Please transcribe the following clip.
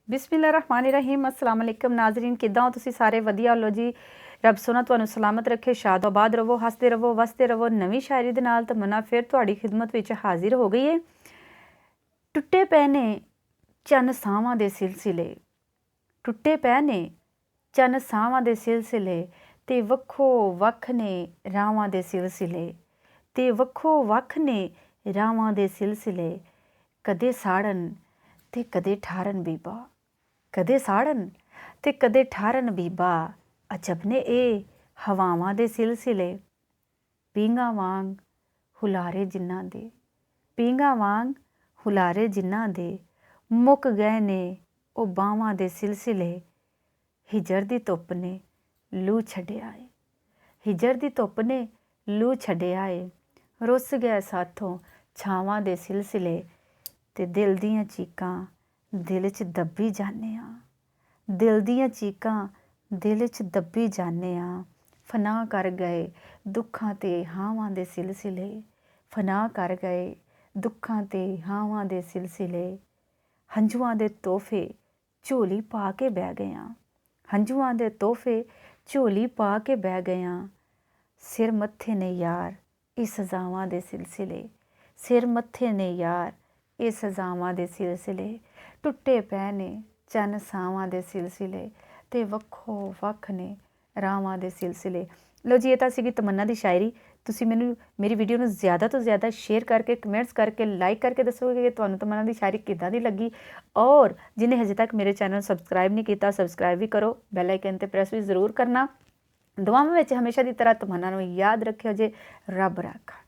बिस्मिल्लाहिर्रहमानिर्रहीम अस्सलाम वालेकुम नाजरीन किद्दां हो तुसी सारे वधिया लो जी। रब सोना तुहानू सलामत रखे, शादोबाद रवो, हसते रवो, वसते रवो। नवीं शायरी दे नाल तमन्ना फिर तुहाड़ी खिदमत विच हाजिर हो गई है। टुटे पै ने चन्न सावां दे सिलसिले, टुटे पै ने चन्न सावां दे सिलसिले, ते वक्खो वक्ख ने रावां दे सिलसिले, ते वक्खो वक्ख ने रावां दे सिलसिले। कदे साड़न ते कदे ठारन बीबा, कदे साड़न ते कदे ठारन बीबा। अजब ने ए हवावां दे सिलसिले, पींगा वांग हुलारे जिन्हां दे, पींगा वांग हुलारे जिन्हां दे। मुक गए ने ओ बावां दे सिलसिले, हिजर दी धुप्प ने लू छड्डिया ऐ, हिजर दी धुप्प ने लू छड्डिया ऐ। रुस गए साथों छावां दे सिलसिले, ते दिल दियां चीकां दिल च दब्बी जाने आं, दिल दियां चीकां दिल च दब्बी जाने आं। फना कर गए दुखां ते हावां दे सिलसिले, फना कर गए दुखां ते हावां दे सिलसिले। हंझुआं दे तोहफे झोली पा के बह गया, हंझुआं दे तोहफे झोली पा के बह गया। सिर मत्थे ने यार ए सजावां दे सिलसिले, सिर मत्थे ने यार ए सजावां दे सिलसिले। टुटे पै ने चन्न सावां दे सिलसिले, ते वक्खो वक्ख ने रावां दे सिलसिले। लो जी, ये ਤਾਂ ਸੀਗੀ ਤਮੰਨਾ ਦੀ ਸ਼ਾਇਰੀ। ਤੁਸੀਂ ਮੈਨੂੰ ਮੇਰੀ ਵੀਡੀਓ ਨੂੰ ਜ਼ਿਆਦਾ ਤੋਂ ਜ਼ਿਆਦਾ ਸ਼ੇਅਰ ਕਰਕੇ, ਕਮੈਂਟਸ ਕਰਕੇ, ਲਾਈਕ ਕਰਕੇ ਦੱਸੋਗੇ ਕਿ ਤੁਹਾਨੂੰ ਤਮੰਨਾ ਦੀ ਸ਼ਾਇਰੀ ਕਿੱਦਾਂ ਦੀ ਲੱਗੀ। ਔਰ ਜਿਹਨੇ ਹਜੇ ਤੱਕ ਮੇਰੇ ਚੈਨਲ ਨੂੰ ਸਬਸਕ੍ਰਾਈਬ ਨਹੀਂ ਕੀਤਾ, ਸਬਸਕ੍ਰਾਈਬ ਵੀ ਕਰੋ, ਬੈਲ ਆਈਕਨ 'ਤੇ ਪ੍ਰੈਸ ਵੀ ਜ਼ਰੂਰ ਕਰਨਾ। ਦੁਆਵਾਂ ਵਿੱਚ ਹਮੇਸ਼ਾ ਦੀ ਤਰ੍ਹਾਂ ਤਮੰਨਾ ਨੂੰ ਯਾਦ ਰੱਖਿਓ ਜੇ। ਰੱਬ ਰਾਖਾ।